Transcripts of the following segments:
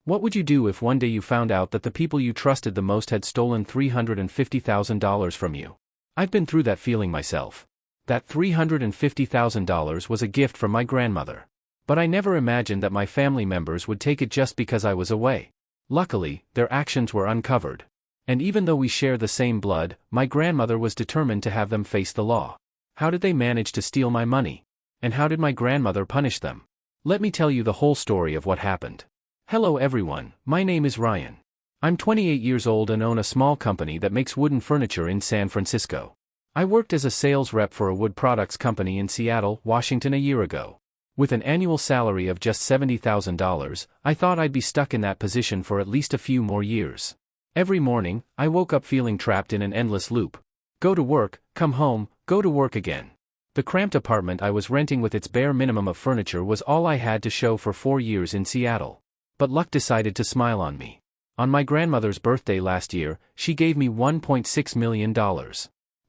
What would you do if one day you found out that the people you trusted the most had stolen $350,000 from you? I've been through that feeling myself. That $350,000 was a gift from my grandmother. But I never imagined that my family members would take it just because I was away. Luckily, their actions were uncovered. And even though we share the same blood, my grandmother was determined to have them face the law. How did they manage to steal my money? And how did my grandmother punish them? Let me tell you the whole story of what happened. Hello everyone, my name is Ryan. I'm 28 years old and own a small company that makes wooden furniture in San Francisco. I worked as a sales rep for a wood products company in Seattle, Washington a year ago. With an annual salary of just $70,000, I thought I'd be stuck in that position for at least a few more years. Every morning, I woke up feeling trapped in an endless loop. Go to work, come home, go to work again. The cramped apartment I was renting with its bare minimum of furniture was all I had to show for 4 years in Seattle. But luck decided to smile on me. On my grandmother's birthday last year, she gave me $1.6 million.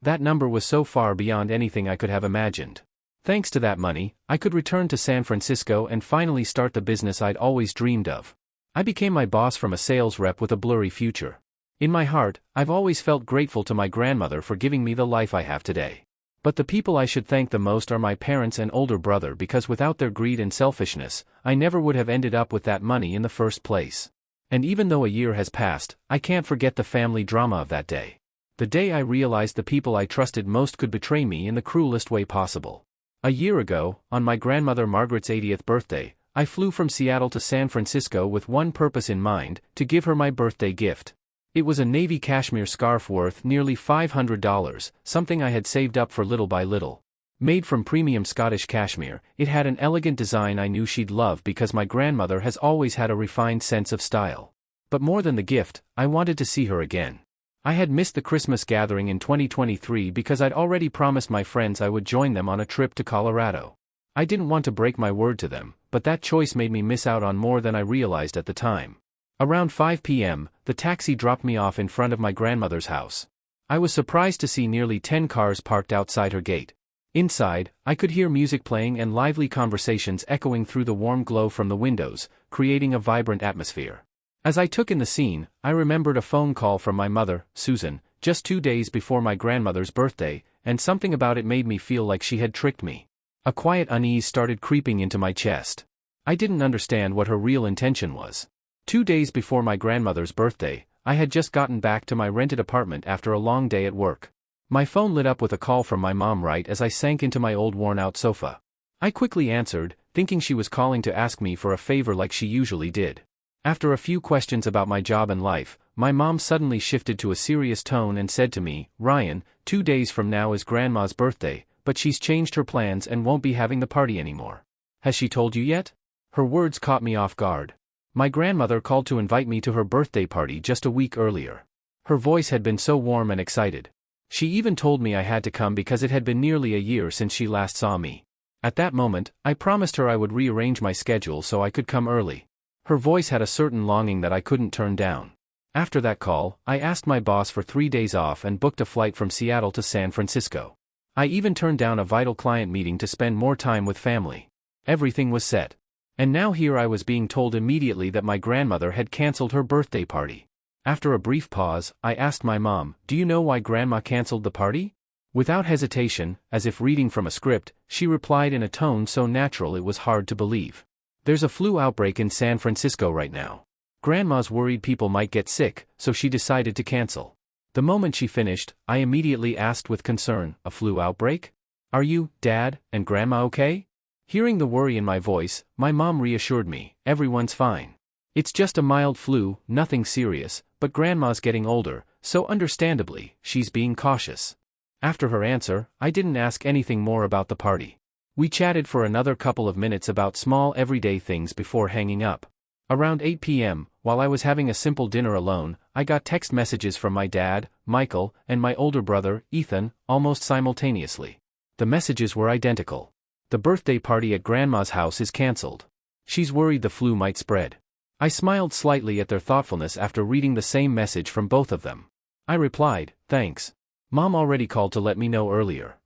That number was so far beyond anything I could have imagined. Thanks to that money, I could return to San Francisco and finally start the business I'd always dreamed of. I became my boss from a sales rep with a blurry future. In my heart, I've always felt grateful to my grandmother for giving me the life I have today. But the people I should thank the most are my parents and older brother, because without their greed and selfishness, I never would have ended up with that money in the first place. And even though a year has passed, I can't forget the family drama of that day. The day I realized the people I trusted most could betray me in the cruelest way possible. A year ago, on my grandmother Margaret's 80th birthday, I flew from Seattle to San Francisco with one purpose in mind: to give her my birthday gift. It was a navy cashmere scarf worth nearly $500, something I had saved up for little by little. Made from premium Scottish cashmere, it had an elegant design I knew she'd love because my grandmother has always had a refined sense of style. But more than the gift, I wanted to see her again. I had missed the Christmas gathering in 2023 because I'd already promised my friends I would join them on a trip to Colorado. I didn't want to break my word to them, but that choice made me miss out on more than I realized at the time. Around 5 p.m., the taxi dropped me off in front of my grandmother's house. I was surprised to see nearly 10 cars parked outside her gate. Inside, I could hear music playing and lively conversations echoing through the warm glow from the windows, creating a vibrant atmosphere. As I took in the scene, I remembered a phone call from my mother, Susan, just 2 days before my grandmother's birthday, and something about it made me feel like she had tricked me. A quiet unease started creeping into my chest. I didn't understand what her real intention was. 2 days before my grandmother's birthday, I had just gotten back to my rented apartment after a long day at work. My phone lit up with a call from my mom right as I sank into my old worn-out sofa. I quickly answered, thinking she was calling to ask me for a favor like she usually did. After a few questions about my job and life, my mom suddenly shifted to a serious tone and said to me, "Ryan, 2 days from now is Grandma's birthday, but she's changed her plans and won't be having the party anymore. Has she told you yet?" Her words caught me off guard. My grandmother called to invite me to her birthday party just a week earlier. Her voice had been so warm and excited. She even told me I had to come because it had been nearly a year since she last saw me. At that moment, I promised her I would rearrange my schedule so I could come early. Her voice had a certain longing that I couldn't turn down. After that call, I asked my boss for 3 days off and booked a flight from Seattle to San Francisco. I even turned down a vital client meeting to spend more time with family. Everything was set. And now here I was being told immediately that my grandmother had canceled her birthday party. After a brief pause, I asked my mom, "Do you know why Grandma canceled the party?" Without hesitation, as if reading from a script, she replied in a tone so natural it was hard to believe. "There's a flu outbreak in San Francisco right now. Grandma's worried people might get sick, so she decided to cancel." The moment she finished, I immediately asked with concern, "A flu outbreak? Are you, Dad, and Grandma okay?" Hearing the worry in my voice, my mom reassured me, "Everyone's fine. It's just a mild flu, nothing serious, but Grandma's getting older, so understandably, she's being cautious." After her answer, I didn't ask anything more about the party. We chatted for another couple of minutes about small everyday things before hanging up. Around 8 p.m., while I was having a simple dinner alone, I got text messages from my dad, Michael, and my older brother, Ethan, almost simultaneously. The messages were identical. "The birthday party at Grandma's house is cancelled. She's worried the flu might spread." I smiled slightly at their thoughtfulness after reading the same message from both of them. I replied, "Thanks. Mom already called to let me know earlier."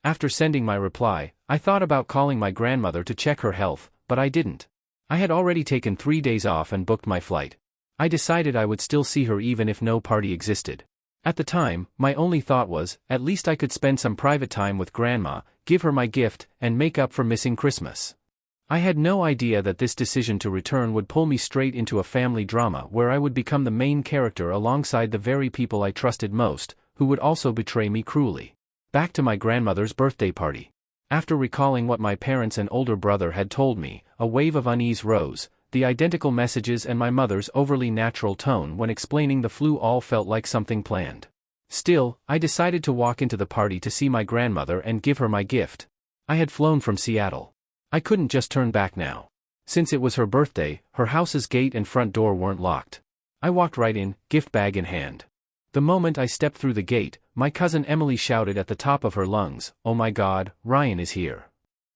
After sending my reply, I thought about calling my grandmother to check her health, but I didn't. I had already taken 3 days off and booked my flight. I decided I would still see her even if no party existed. At the time, my only thought was, at least I could spend some private time with Grandma, give her my gift, and make up for missing Christmas. I had no idea that this decision to return would pull me straight into a family drama where I would become the main character alongside the very people I trusted most, who would also betray me cruelly. Back to my grandmother's birthday party. After recalling what my parents and older brother had told me, a wave of unease rose. The identical messages and my mother's overly natural tone when explaining the flu all felt like something planned. Still, I decided to walk into the party to see my grandmother and give her my gift. I had flown from Seattle. I couldn't just turn back now. Since it was her birthday, her house's gate and front door weren't locked. I walked right in, gift bag in hand. The moment I stepped through the gate, my cousin Emily shouted at the top of her lungs, "Oh my God, Ryan is here."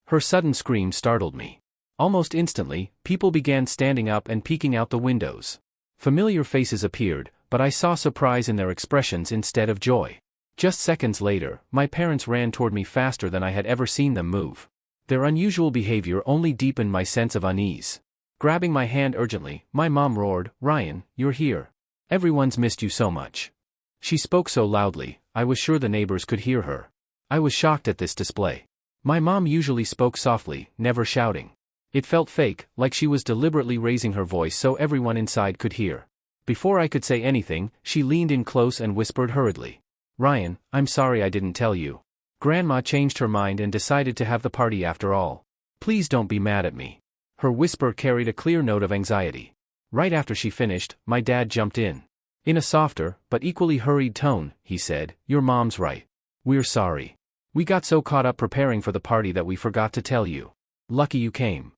Her sudden scream startled me. Almost instantly, people began standing up and peeking out the windows. Familiar faces appeared, but I saw surprise in their expressions instead of joy. Just seconds later, my parents ran toward me faster than I had ever seen them move. Their unusual behavior only deepened my sense of unease. Grabbing my hand urgently, my mom roared, "Ryan, you're here. Everyone's missed you so much." She spoke so loudly, I was sure the neighbors could hear her. I was shocked at this display. My mom usually spoke softly, never shouting. It felt fake, like she was deliberately raising her voice so everyone inside could hear. Before I could say anything, she leaned in close and whispered hurriedly, "Ryan, I'm sorry I didn't tell you. Grandma changed her mind and decided to have the party after all. Please don't be mad at me." Her whisper carried a clear note of anxiety. Right after she finished, my dad jumped in. In a softer, but equally hurried tone, he said, "Your mom's right. We're sorry. We got so caught up preparing for the party that we forgot to tell you. Lucky you came."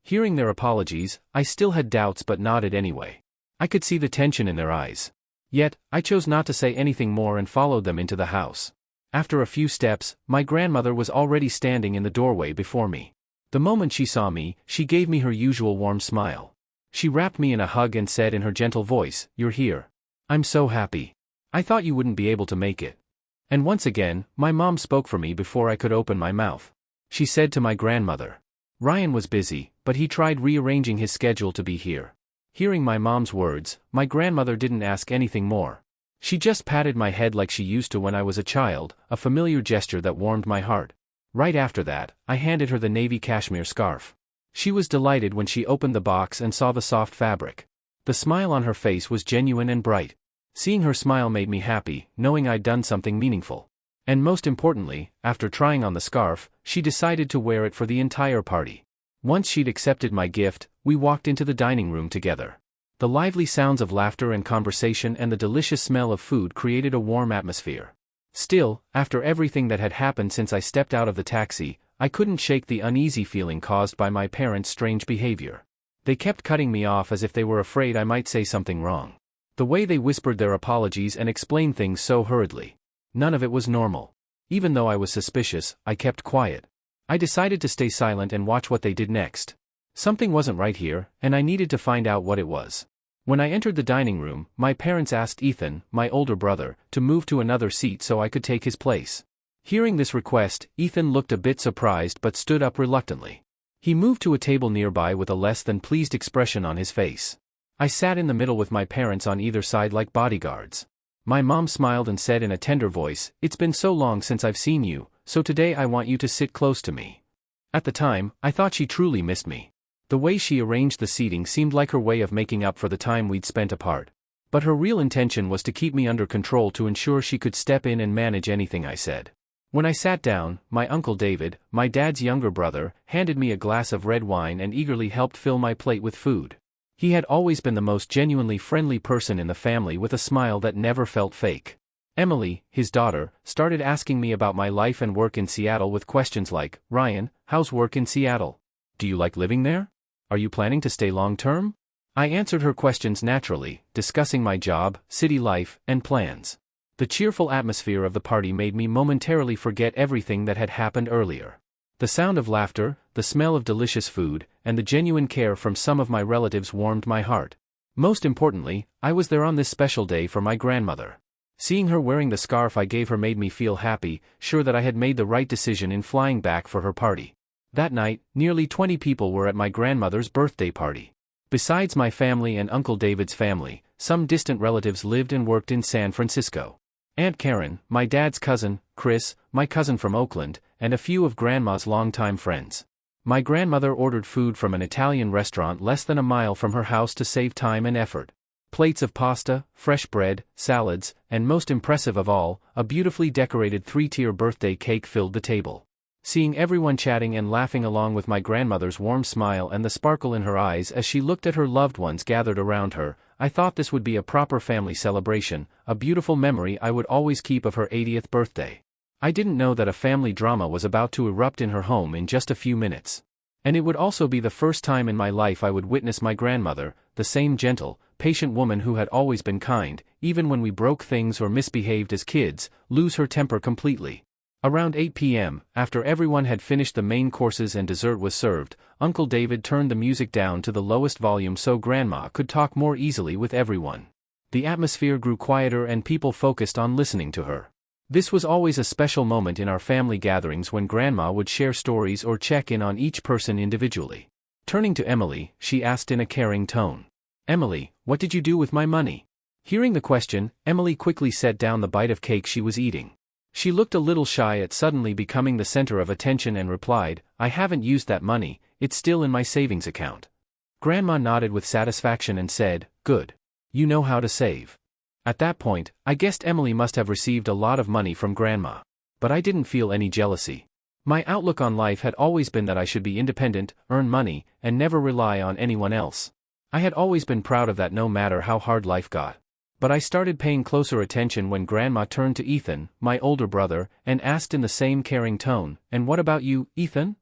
Hearing their apologies, I still had doubts but nodded anyway. I could see the tension in their eyes. Yet, I chose not to say anything more and followed them into the house. After a few steps, my grandmother was already standing in the doorway before me. The moment she saw me, she gave me her usual warm smile. She wrapped me in a hug and said in her gentle voice, "You're here. I'm so happy. I thought you wouldn't be able to make it." And once again, my mom spoke for me before I could open my mouth. She said to my grandmother, "Ryan was busy, but he tried rearranging his schedule to be here." Hearing my mom's words, my grandmother didn't ask anything more. She just patted my head like she used to when I was a child, a familiar gesture that warmed my heart. Right after that, I handed her the navy cashmere scarf. She was delighted when she opened the box and saw the soft fabric. The smile on her face was genuine and bright. Seeing her smile made me happy, knowing I'd done something meaningful. And most importantly, after trying on the scarf, she decided to wear it for the entire party. Once she'd accepted my gift, we walked into the dining room together. The lively sounds of laughter and conversation and the delicious smell of food created a warm atmosphere. Still, after everything that had happened since I stepped out of the taxi, I couldn't shake the uneasy feeling caused by my parents' strange behavior. They kept cutting me off as if they were afraid I might say something wrong. The way they whispered their apologies and explained things so hurriedly. None of it was normal. Even though I was suspicious, I kept quiet. I decided to stay silent and watch what they did next. Something wasn't right here, and I needed to find out what it was. When I entered the dining room, my parents asked Ethan, my older brother, to move to another seat so I could take his place. Hearing this request, Ethan looked a bit surprised but stood up reluctantly. He moved to a table nearby with a less than pleased expression on his face. I sat in the middle with my parents on either side like bodyguards. My mom smiled and said in a tender voice, "It's been so long since I've seen you, so today I want you to sit close to me." At the time, I thought she truly missed me. The way she arranged the seating seemed like her way of making up for the time we'd spent apart. But her real intention was to keep me under control to ensure she could step in and manage anything I said. When I sat down, my Uncle David, my dad's younger brother, handed me a glass of red wine and eagerly helped fill my plate with food. He had always been the most genuinely friendly person in the family with a smile that never felt fake. Emily, his daughter, started asking me about my life and work in Seattle with questions like, "Ryan, how's work in Seattle? Do you like living there? Are you planning to stay long-term?" I answered her questions naturally, discussing my job, city life, and plans. The cheerful atmosphere of the party made me momentarily forget everything that had happened earlier. The sound of laughter, the smell of delicious food, and the genuine care from some of my relatives warmed my heart. Most importantly, I was there on this special day for my grandmother. Seeing her wearing the scarf I gave her made me feel happy, sure that I had made the right decision in flying back for her party. That night, nearly 20 people were at my grandmother's birthday party. Besides my family and Uncle David's family, some distant relatives lived and worked in San Francisco. Aunt Karen, my dad's cousin, Chris, my cousin from Oakland, and a few of Grandma's longtime friends. My grandmother ordered food from an Italian restaurant less than a mile from her house to save time and effort. Plates of pasta, fresh bread, salads, and most impressive of all, a beautifully decorated three-tier birthday cake filled the table. Seeing everyone chatting and laughing along with my grandmother's warm smile and the sparkle in her eyes as she looked at her loved ones gathered around her, I thought this would be a proper family celebration, a beautiful memory I would always keep of her 80th birthday. I didn't know that a family drama was about to erupt in her home in just a few minutes. And it would also be the first time in my life I would witness my grandmother, the same gentle, patient woman who had always been kind, even when we broke things or misbehaved as kids, lose her temper completely. Around 8 p.m., after everyone had finished the main courses and dessert was served, Uncle David turned the music down to the lowest volume so Grandma could talk more easily with everyone. The atmosphere grew quieter and people focused on listening to her. This was always a special moment in our family gatherings when Grandma would share stories or check in on each person individually. Turning to Emily, she asked in a caring tone, "Emily, what did you do with my money?" Hearing the question, Emily quickly set down the bite of cake she was eating. She looked a little shy at suddenly becoming the center of attention and replied, "I haven't used that money, it's still in my savings account." Grandma nodded with satisfaction and said, "Good. You know how to save." At that point, I guessed Emily must have received a lot of money from Grandma. But I didn't feel any jealousy. My outlook on life had always been that I should be independent, earn money, and never rely on anyone else. I had always been proud of that no matter how hard life got. But I started paying closer attention when Grandma turned to Ethan, my older brother, and asked in the same caring tone, "And what about you, Ethan?"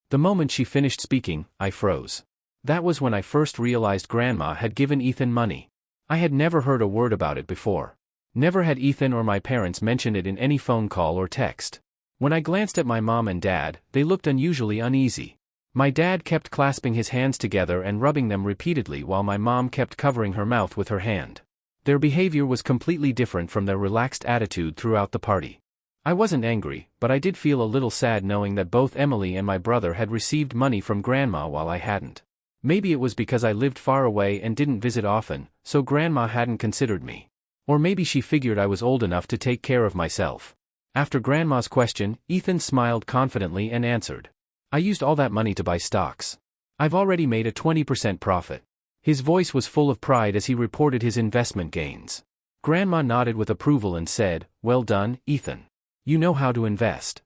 The moment she finished speaking, I froze. That was when I first realized Grandma had given Ethan money. I had never heard a word about it before. Never had Ethan or my parents mentioned it in any phone call or text. When I glanced at my mom and dad, they looked unusually uneasy. My dad kept clasping his hands together and rubbing them repeatedly while my mom kept covering her mouth with her hand. Their behavior was completely different from their relaxed attitude throughout the party. I wasn't angry, but I did feel a little sad knowing that both Emily and my brother had received money from Grandma while I hadn't. Maybe it was because I lived far away and didn't visit often, so Grandma hadn't considered me. Or maybe she figured I was old enough to take care of myself. After Grandma's question, Ethan smiled confidently and answered, "I used all that money to buy stocks. I've already made a 20% profit." His voice was full of pride as he reported his investment gains. Grandma nodded with approval and said, "Well done, Ethan. You know how to invest."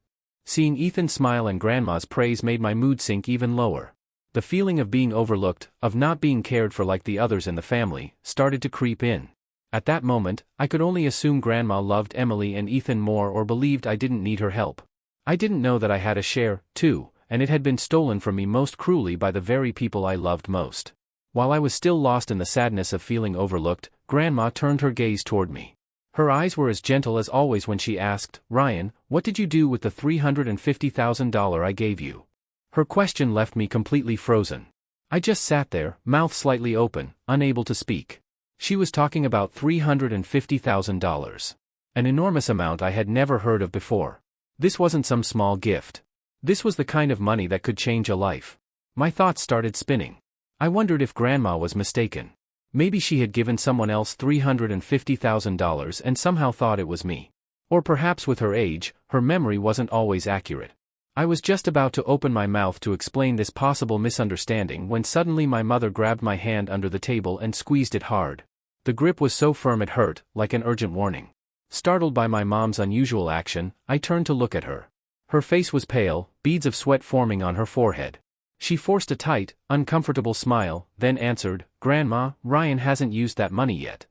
Seeing Ethan smile and Grandma's praise made my mood sink even lower. The feeling of being overlooked, of not being cared for like the others in the family, started to creep in. At that moment, I could only assume Grandma loved Emily and Ethan more or believed I didn't need her help. I didn't know that I had a share, too, and it had been stolen from me most cruelly by the very people I loved most. While I was still lost in the sadness of feeling overlooked, Grandma turned her gaze toward me. Her eyes were as gentle as always when she asked, "Ryan, what did you do with the $350,000 I gave you?" Her question left me completely frozen. I just sat there, mouth slightly open, unable to speak. She was talking about $350,000. An enormous amount I had never heard of before. This wasn't some small gift. This was the kind of money that could change a life. My thoughts started spinning. I wondered if Grandma was mistaken. Maybe she had given someone else $350,000 and somehow thought it was me. Or perhaps with her age, her memory wasn't always accurate. I was just about to open my mouth to explain this possible misunderstanding when suddenly my mother grabbed my hand under the table and squeezed it hard. The grip was so firm it hurt, like an urgent warning. Startled by my mom's unusual action, I turned to look at her. Her face was pale, beads of sweat forming on her forehead. She forced a tight, uncomfortable smile, then answered, "Grandma, Ryan hasn't used that money yet."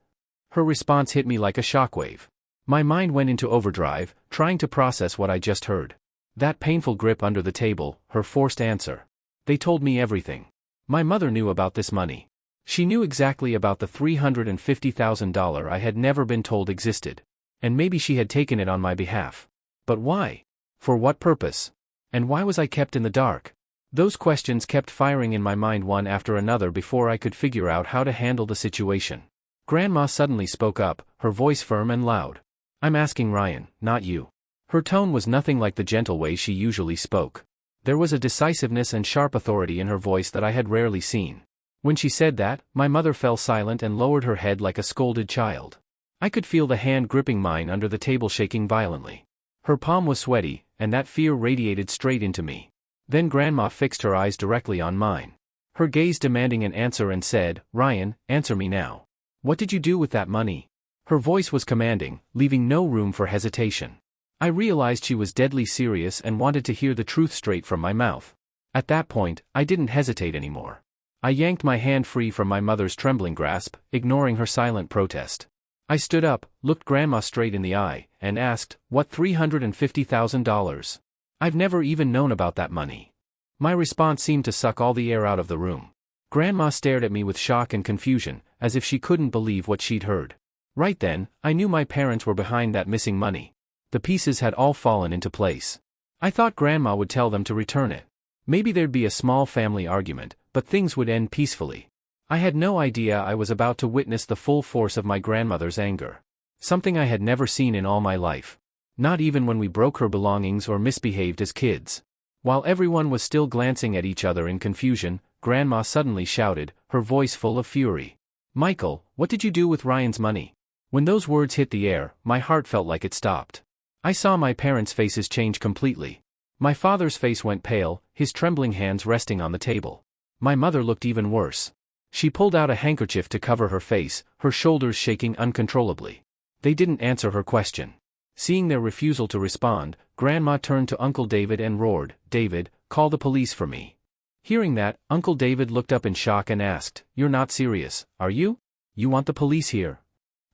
Her response hit me like a shockwave. My mind went into overdrive, trying to process what I just heard. That painful grip under the table, her forced answer. They told me everything. My mother knew about this money. She knew exactly about the $350,000 I had never been told existed. And maybe she had taken it on my behalf. But why? For what purpose? And why was I kept in the dark? Those questions kept firing in my mind one after another before I could figure out how to handle the situation. Grandma suddenly spoke up, her voice firm and loud. "I'm asking Ryan, not you." Her tone was nothing like the gentle way she usually spoke. There was a decisiveness and sharp authority in her voice that I had rarely seen. When she said that, my mother fell silent and lowered her head like a scolded child. I could feel the hand gripping mine under the table shaking violently. Her palm was sweaty, and that fear radiated straight into me. Then Grandma fixed her eyes directly on mine. Her gaze demanding an answer and said, "Ryan, answer me now. What did you do with that money?" Her voice was commanding, leaving no room for hesitation. I realized she was deadly serious and wanted to hear the truth straight from my mouth. At that point, I didn't hesitate anymore. I yanked my hand free from my mother's trembling grasp, ignoring her silent protest. I stood up, looked Grandma straight in the eye, and asked, "What $350,000? I've never even known about that money." My response seemed to suck all the air out of the room. Grandma stared at me with shock and confusion, as if she couldn't believe what she'd heard. Right then, I knew my parents were behind that missing money. The pieces had all fallen into place. I thought Grandma would tell them to return it. Maybe there'd be a small family argument, but things would end peacefully. I had no idea I was about to witness the full force of my grandmother's anger. Something I had never seen in all my life. Not even when we broke her belongings or misbehaved as kids. While everyone was still glancing at each other in confusion, Grandma suddenly shouted, her voice full of fury. "Michael, what did you do with Ryan's money?" When those words hit the air, my heart felt like it stopped. I saw my parents' faces change completely. My father's face went pale, his trembling hands resting on the table. My mother looked even worse. She pulled out a handkerchief to cover her face, her shoulders shaking uncontrollably. They didn't answer her question. Seeing their refusal to respond, Grandma turned to Uncle David and roared, "David, call the police for me." Hearing that, Uncle David looked up in shock and asked, "You're not serious, are you? You want the police here?"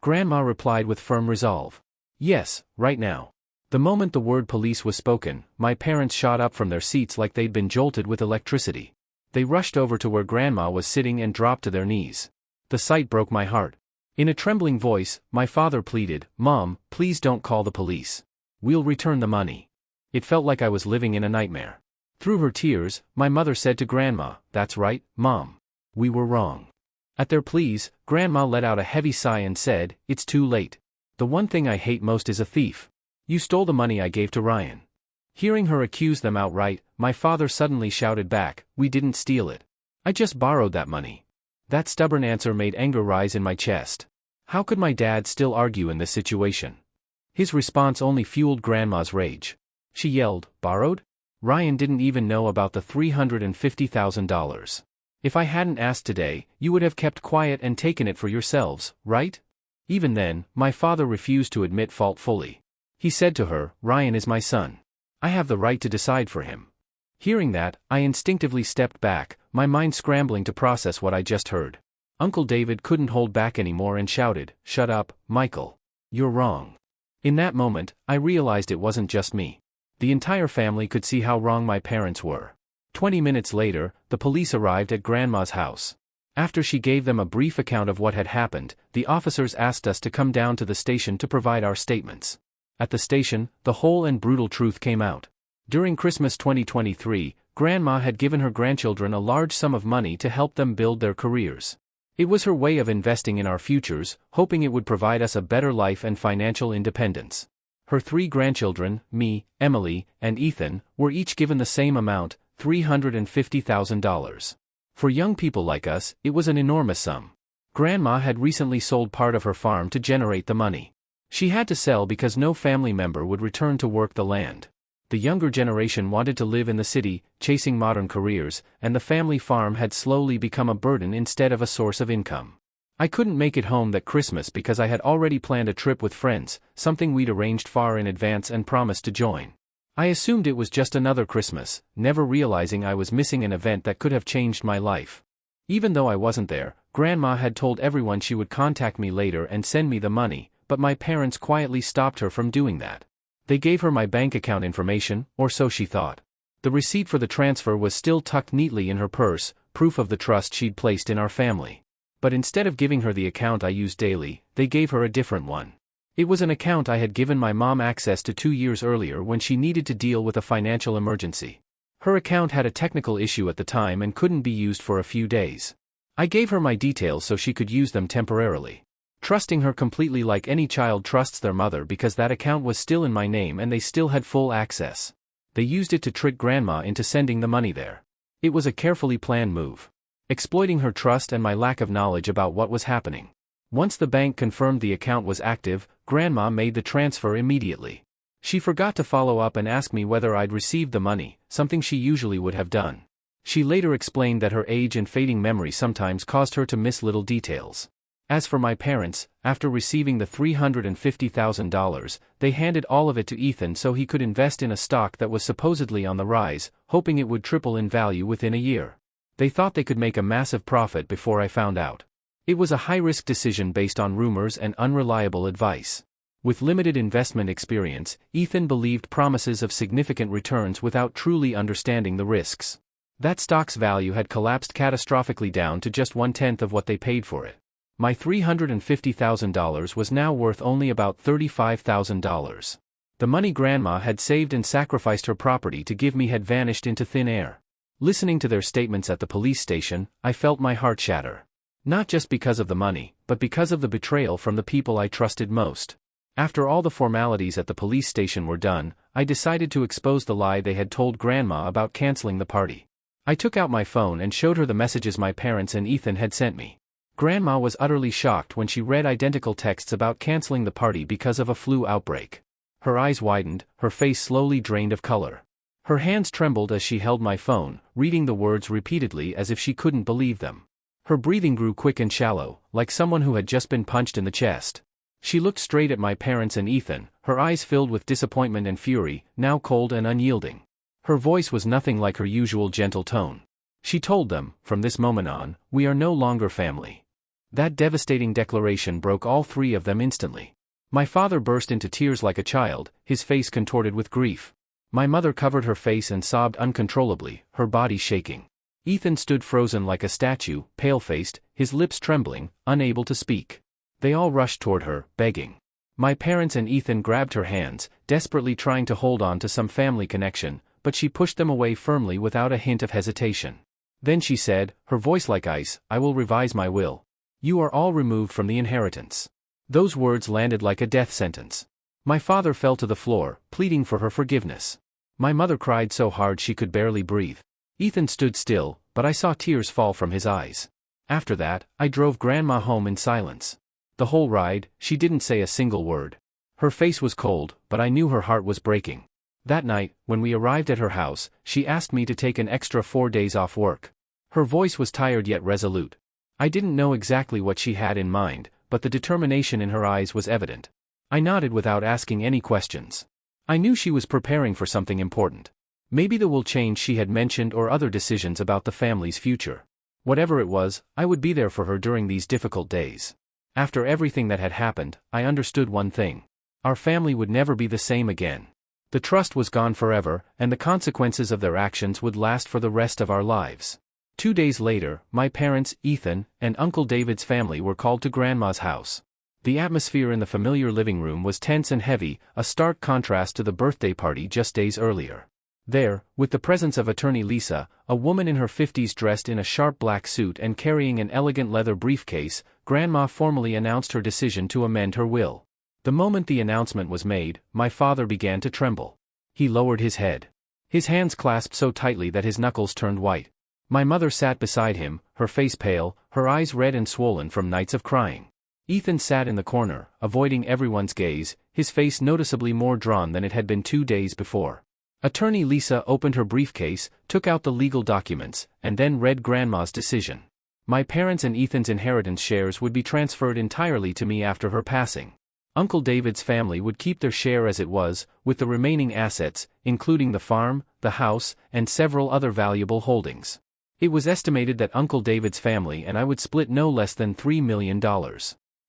Grandma replied with firm resolve. "Yes, right now." The moment the word police was spoken, my parents shot up from their seats like they'd been jolted with electricity. They rushed over to where Grandma was sitting and dropped to their knees. The sight broke my heart. In a trembling voice, my father pleaded, "Mom, please don't call the police. We'll return the money." It felt like I was living in a nightmare. Through her tears, my mother said to Grandma, "That's right, Mom. We were wrong." At their pleas, Grandma let out a heavy sigh and said, "It's too late. The one thing I hate most is a thief. You stole the money I gave to Ryan." Hearing her accuse them outright, my father suddenly shouted back, "We didn't steal it. I just borrowed that money." That stubborn answer made anger rise in my chest. How could my dad still argue in this situation? His response only fueled Grandma's rage. She yelled, "Borrowed? Ryan didn't even know about the $350,000. If I hadn't asked today, you would have kept quiet and taken it for yourselves, right?" Even then, my father refused to admit fault fully. He said to her, "Ryan is my son. I have the right to decide for him." Hearing that, I instinctively stepped back, my mind scrambling to process what I just heard. Uncle David couldn't hold back anymore and shouted, "Shut up, Michael. You're wrong." In that moment, I realized it wasn't just me. The entire family could see how wrong my parents were. 20 minutes later, the police arrived at Grandma's house. After she gave them a brief account of what had happened, the officers asked us to come down to the station to provide our statements. At the station, the whole and brutal truth came out. During Christmas 2023, Grandma had given her grandchildren a large sum of money to help them build their careers. It was her way of investing in our futures, hoping it would provide us a better life and financial independence. Her 3 grandchildren, me, Emily, and Ethan, were each given the same amount, $350,000. For young people like us, it was an enormous sum. Grandma had recently sold part of her farm to generate the money. She had to sell because no family member would return to work the land. The younger generation wanted to live in the city, chasing modern careers, and the family farm had slowly become a burden instead of a source of income. I couldn't make it home that Christmas because I had already planned a trip with friends, something we'd arranged far in advance and promised to join. I assumed it was just another Christmas, never realizing I was missing an event that could have changed my life. Even though I wasn't there, Grandma had told everyone she would contact me later and send me the money, but my parents quietly stopped her from doing that. They gave her my bank account information, or so she thought. The receipt for the transfer was still tucked neatly in her purse, proof of the trust she'd placed in our family. But instead of giving her the account I used daily, they gave her a different one. It was an account I had given my mom access to 2 years earlier when she needed to deal with a financial emergency. Her account had a technical issue at the time and couldn't be used for a few days. I gave her my details so she could use them temporarily, trusting her completely like any child trusts their mother because that account was still in my name and they still had full access. They used it to trick Grandma into sending the money there. It was a carefully planned move, exploiting her trust and my lack of knowledge about what was happening. Once the bank confirmed the account was active, Grandma made the transfer immediately. She forgot to follow up and ask me whether I'd received the money, something she usually would have done. She later explained that her age and fading memory sometimes caused her to miss little details. As for my parents, after receiving the $350,000, they handed all of it to Ethan so he could invest in a stock that was supposedly on the rise, hoping it would triple in value within a year. They thought they could make a massive profit before I found out. It was a high-risk decision based on rumors and unreliable advice. With limited investment experience, Ethan believed promises of significant returns without truly understanding the risks. That stock's value had collapsed catastrophically down to just 1/10 of what they paid for it. My $350,000 was now worth only about $35,000. The money Grandma had saved and sacrificed her property to give me had vanished into thin air. Listening to their statements at the police station, I felt my heart shatter. Not just because of the money, but because of the betrayal from the people I trusted most. After all the formalities at the police station were done, I decided to expose the lie they had told Grandma about canceling the party. I took out my phone and showed her the messages my parents and Ethan had sent me. Grandma was utterly shocked when she read identical texts about canceling the party because of a flu outbreak. Her eyes widened, her face slowly drained of color. Her hands trembled as she held my phone, reading the words repeatedly as if she couldn't believe them. Her breathing grew quick and shallow, like someone who had just been punched in the chest. She looked straight at my parents and Ethan, her eyes filled with disappointment and fury, now cold and unyielding. Her voice was nothing like her usual gentle tone. She told them, from this moment on, we are no longer family. That devastating declaration broke all three of them instantly. My father burst into tears like a child, his face contorted with grief. My mother covered her face and sobbed uncontrollably, her body shaking. Ethan stood frozen like a statue, pale-faced, his lips trembling, unable to speak. They all rushed toward her, begging. My parents and Ethan grabbed her hands, desperately trying to hold on to some family connection, but she pushed them away firmly without a hint of hesitation. Then she said, her voice like ice, I will revise my will. You are all removed from the inheritance. Those words landed like a death sentence. My father fell to the floor, pleading for her forgiveness. My mother cried so hard she could barely breathe. Ethan stood still, but I saw tears fall from his eyes. After that, I drove Grandma home in silence. The whole ride, she didn't say a single word. Her face was cold, but I knew her heart was breaking. That night, when we arrived at her house, she asked me to take an extra 4 days off work. Her voice was tired yet resolute. I didn't know exactly what she had in mind, but the determination in her eyes was evident. I nodded without asking any questions. I knew she was preparing for something important. Maybe the will change she had mentioned or other decisions about the family's future. Whatever it was, I would be there for her during these difficult days. After everything that had happened, I understood one thing. Our family would never be the same again. The trust was gone forever, and the consequences of their actions would last for the rest of our lives. 2 days later, my parents, Ethan, and Uncle David's family were called to Grandma's house. The atmosphere in the familiar living room was tense and heavy, a stark contrast to the birthday party just days earlier. There, with the presence of attorney Lisa, a woman in her 50s dressed in a sharp black suit and carrying an elegant leather briefcase, Grandma formally announced her decision to amend her will. The moment the announcement was made, my father began to tremble. He lowered his head. His hands clasped so tightly that his knuckles turned white. My mother sat beside him, her face pale, her eyes red and swollen from nights of crying. Ethan sat in the corner, avoiding everyone's gaze, his face noticeably more drawn than it had been 2 days before. Attorney Lisa opened her briefcase, took out the legal documents, and then read Grandma's decision. My parents' and Ethan's inheritance shares would be transferred entirely to me after her passing. Uncle David's family would keep their share as it was, with the remaining assets, including the farm, the house, and several other valuable holdings. It was estimated that Uncle David's family and I would split no less than $3 million.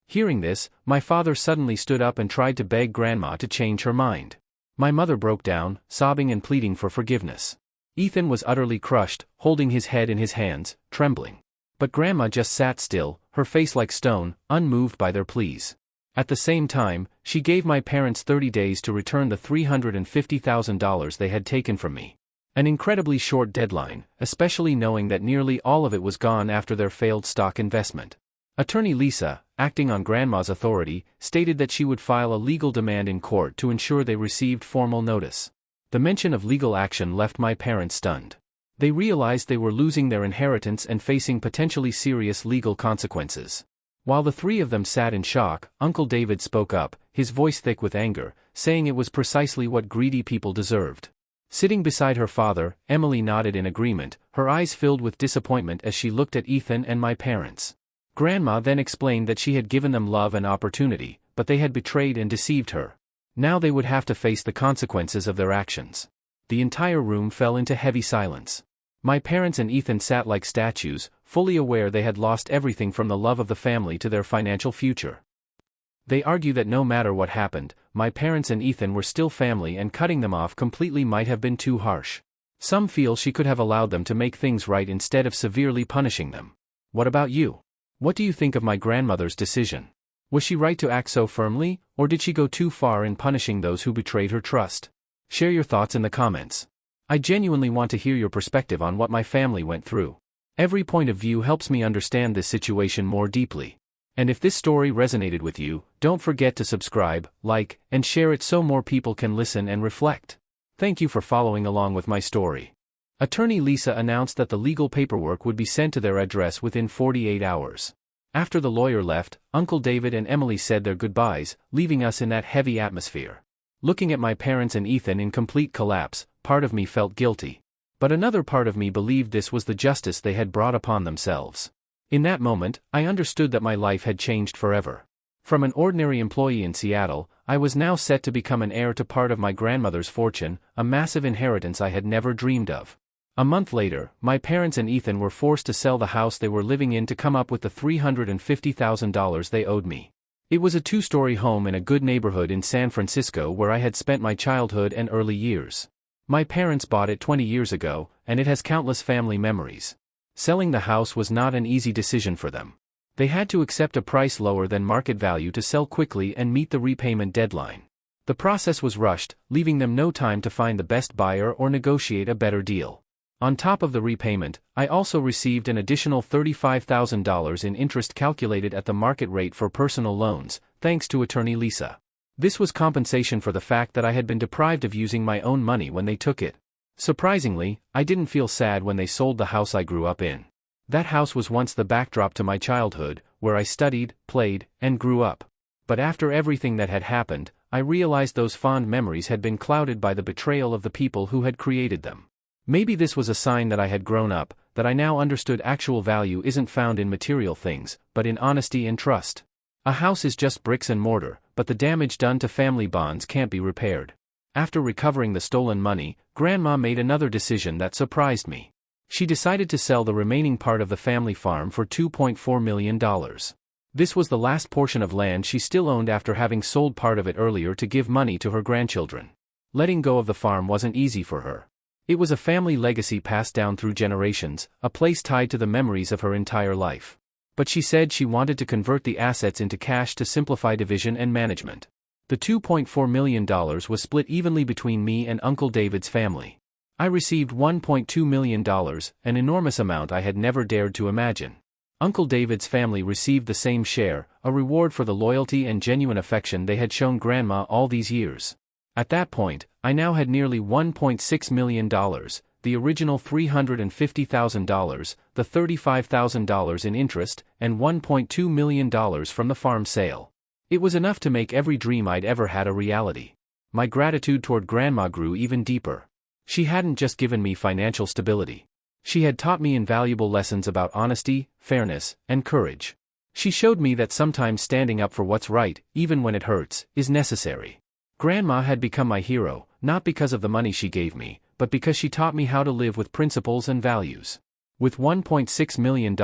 Hearing this, my father suddenly stood up and tried to beg Grandma to change her mind. My mother broke down, sobbing and pleading for forgiveness. Ethan was utterly crushed, holding his head in his hands, trembling. But Grandma just sat still, her face like stone, unmoved by their pleas. At the same time, she gave my parents 30 days to return the $350,000 they had taken from me. An incredibly short deadline, especially knowing that nearly all of it was gone after their failed stock investment. Attorney Lisa, acting on Grandma's authority, stated that she would file a legal demand in court to ensure they received formal notice. The mention of legal action left my parents stunned. They realized they were losing their inheritance and facing potentially serious legal consequences. While the three of them sat in shock, Uncle David spoke up, his voice thick with anger, saying it was precisely what greedy people deserved. Sitting beside her father, Emily nodded in agreement, her eyes filled with disappointment as she looked at Ethan and my parents. Grandma then explained that she had given them love and opportunity, but they had betrayed and deceived her. Now they would have to face the consequences of their actions. The entire room fell into heavy silence. My parents and Ethan sat like statues, fully aware they had lost everything from the love of the family to their financial future. They argue that no matter what happened, my parents and Ethan were still family and cutting them off completely might have been too harsh. Some feel she could have allowed them to make things right instead of severely punishing them. What about you? What do you think of my grandmother's decision? Was she right to act so firmly, or did she go too far in punishing those who betrayed her trust? Share your thoughts in the comments. I genuinely want to hear your perspective on what my family went through. Every point of view helps me understand this situation more deeply. And if this story resonated with you, don't forget to subscribe, like, and share it so more people can listen and reflect. Thank you for following along with my story. Attorney Lisa announced that the legal paperwork would be sent to their address within 48 hours. After the lawyer left, Uncle David and Emily said their goodbyes, leaving us in that heavy atmosphere. Looking at my parents and Ethan in complete collapse, part of me felt guilty. But another part of me believed this was the justice they had brought upon themselves. In that moment, I understood that my life had changed forever. From an ordinary employee in Seattle, I was now set to become an heir to part of my grandmother's fortune, a massive inheritance I had never dreamed of. A month later, my parents and Ethan were forced to sell the house they were living in to come up with the $350,000 they owed me. It was a two-story home in a good neighborhood in San Francisco where I had spent my childhood and early years. My parents bought it 20 years ago, and it has countless family memories. Selling the house was not an easy decision for them. They had to accept a price lower than market value to sell quickly and meet the repayment deadline. The process was rushed, leaving them no time to find the best buyer or negotiate a better deal. On top of the repayment, I also received an additional $35,000 in interest calculated at the market rate for personal loans, thanks to Attorney Lisa. This was compensation for the fact that I had been deprived of using my own money when they took it. Surprisingly, I didn't feel sad when they sold the house I grew up in. That house was once the backdrop to my childhood, where I studied, played, and grew up. But after everything that had happened, I realized those fond memories had been clouded by the betrayal of the people who had created them. Maybe this was a sign that I had grown up, that I now understood actual value isn't found in material things, but in honesty and trust. A house is just bricks and mortar, but the damage done to family bonds can't be repaired. After recovering the stolen money, Grandma made another decision that surprised me. She decided to sell the remaining part of the family farm for $2.4 million. This was the last portion of land she still owned after having sold part of it earlier to give money to her grandchildren. Letting go of the farm wasn't easy for her. It was a family legacy passed down through generations, a place tied to the memories of her entire life. But she said she wanted to convert the assets into cash to simplify division and management. The $2.4 million was split evenly between me and Uncle David's family. I received $1.2 million, an enormous amount I had never dared to imagine. Uncle David's family received the same share, a reward for the loyalty and genuine affection they had shown Grandma all these years. At that point, I now had nearly $1.6 million, the original $350,000, the $35,000 in interest, and $1.2 million from the farm sale. It was enough to make every dream I'd ever had a reality. My gratitude toward Grandma grew even deeper. She hadn't just given me financial stability. She had taught me invaluable lessons about honesty, fairness, and courage. She showed me that sometimes standing up for what's right, even when it hurts, is necessary. Grandma had become my hero, not because of the money she gave me, but because she taught me how to live with principles and values. With $1.6 million,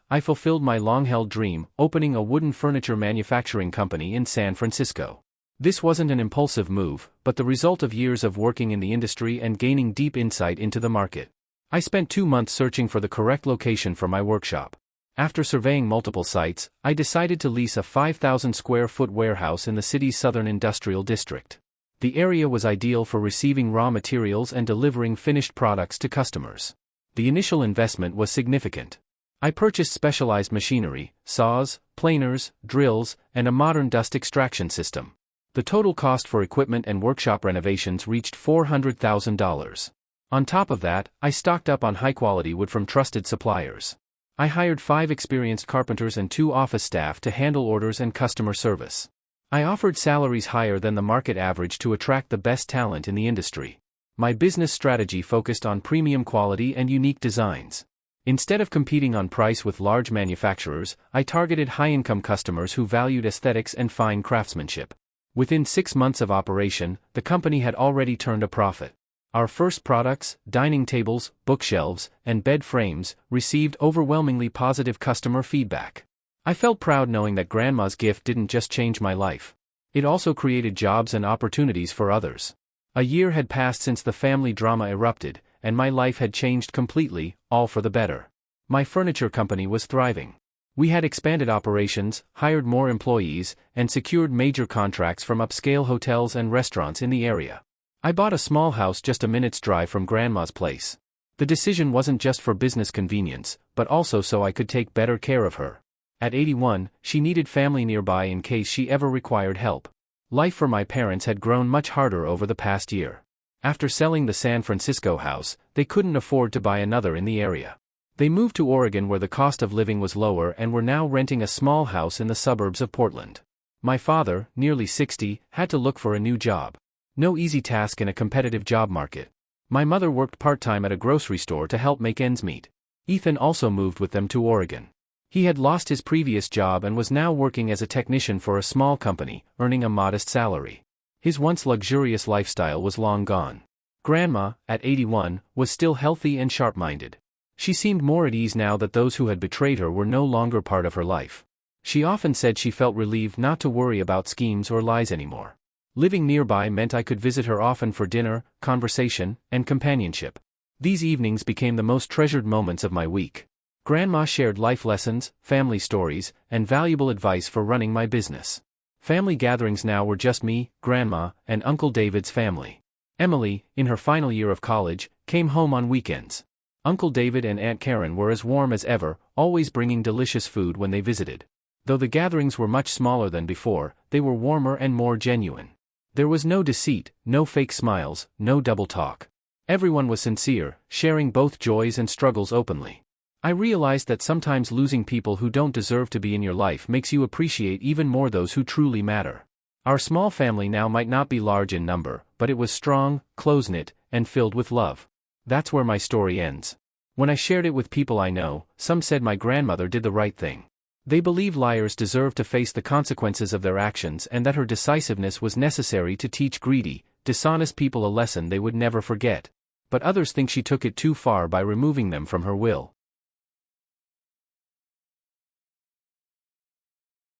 I fulfilled my long-held dream, opening a wooden furniture manufacturing company in San Francisco. This wasn't an impulsive move, but the result of years of working in the industry and gaining deep insight into the market. I spent 2 months searching for the correct location for my workshop. After surveying multiple sites, I decided to lease a 5,000 square foot warehouse in the city's southern industrial district. The area was ideal for receiving raw materials and delivering finished products to customers. The initial investment was significant. I purchased specialized machinery, saws, planers, drills, and a modern dust extraction system. The total cost for equipment and workshop renovations reached $400,000. On top of that, I stocked up on high-quality wood from trusted suppliers. I hired 5 experienced carpenters and 2 office staff to handle orders and customer service. I offered salaries higher than the market average to attract the best talent in the industry. My business strategy focused on premium quality and unique designs. Instead of competing on price with large manufacturers, I targeted high-income customers who valued aesthetics and fine craftsmanship. Within 6 months of operation, the company had already turned a profit. Our first products, dining tables, bookshelves, and bed frames, received overwhelmingly positive customer feedback. I felt proud knowing that Grandma's gift didn't just change my life. It also created jobs and opportunities for others. A year had passed since the family drama erupted, and my life had changed completely, all for the better. My furniture company was thriving. We had expanded operations, hired more employees, and secured major contracts from upscale hotels and restaurants in the area. I bought a small house just a minute's drive from Grandma's place. The decision wasn't just for business convenience, but also so I could take better care of her. At 81, she needed family nearby in case she ever required help. Life for my parents had grown much harder over the past year. After selling the San Francisco house, they couldn't afford to buy another in the area. They moved to Oregon where the cost of living was lower and were now renting a small house in the suburbs of Portland. My father, nearly 60, had to look for a new job. No easy task in a competitive job market. My mother worked part-time at a grocery store to help make ends meet. Ethan also moved with them to Oregon. He had lost his previous job and was now working as a technician for a small company, earning a modest salary. His once luxurious lifestyle was long gone. Grandma, at 81, was still healthy and sharp-minded. She seemed more at ease now that those who had betrayed her were no longer part of her life. She often said she felt relieved not to worry about schemes or lies anymore. Living nearby meant I could visit her often for dinner, conversation, and companionship. These evenings became the most treasured moments of my week. Grandma shared life lessons, family stories, and valuable advice for running my business. Family gatherings now were just me, Grandma, and Uncle David's family. Emily, in her final year of college, came home on weekends. Uncle David and Aunt Karen were as warm as ever, always bringing delicious food when they visited. Though the gatherings were much smaller than before, they were warmer and more genuine. There was no deceit, no fake smiles, no double talk. Everyone was sincere, sharing both joys and struggles openly. I realized that sometimes losing people who don't deserve to be in your life makes you appreciate even more those who truly matter. Our small family now might not be large in number, but it was strong, close-knit, and filled with love. That's where my story ends. When I shared it with people I know, some said my grandmother did the right thing. They believe liars deserve to face the consequences of their actions and that her decisiveness was necessary to teach greedy, dishonest people a lesson they would never forget. But others think she took it too far by removing them from her will.